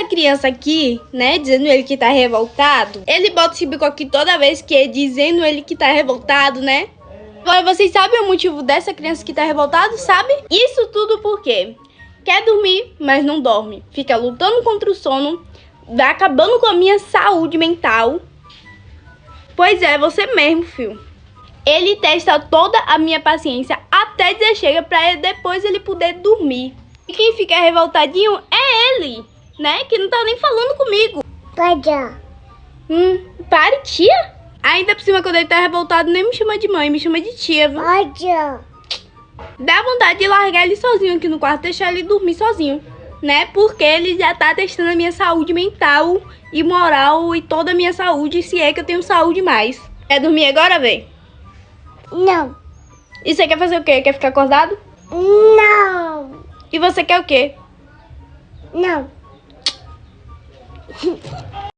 essa criança aqui, né, dizendo ele que tá revoltado, ele bota esse bico aqui toda vez que é dizendo ele que tá revoltado, né? Agora, vocês sabem o motivo dessa criança que tá revoltada, sabe? Isso tudo porque quer dormir, mas não dorme. Fica lutando contra o sono, vai acabando com a minha saúde mental. Pois é, você mesmo, filho. Ele testa toda a minha paciência até dizer chega pra depois ele poder dormir. E quem fica revoltadinho é ele, né? Que não tá nem falando comigo. Pode. Pare, tia. Ainda por cima, quando ele tá revoltado, nem me chama de mãe, me chama de tia, viu? Pode. Dá vontade de largar ele sozinho aqui no quarto, deixar ele dormir sozinho, né? Porque ele já tá testando a minha saúde mental e moral e toda a minha saúde, se é que eu tenho saúde mais. Quer dormir agora, véi? Não. E você quer fazer o quê? Quer ficar acordado? Não. E você quer o quê? Não.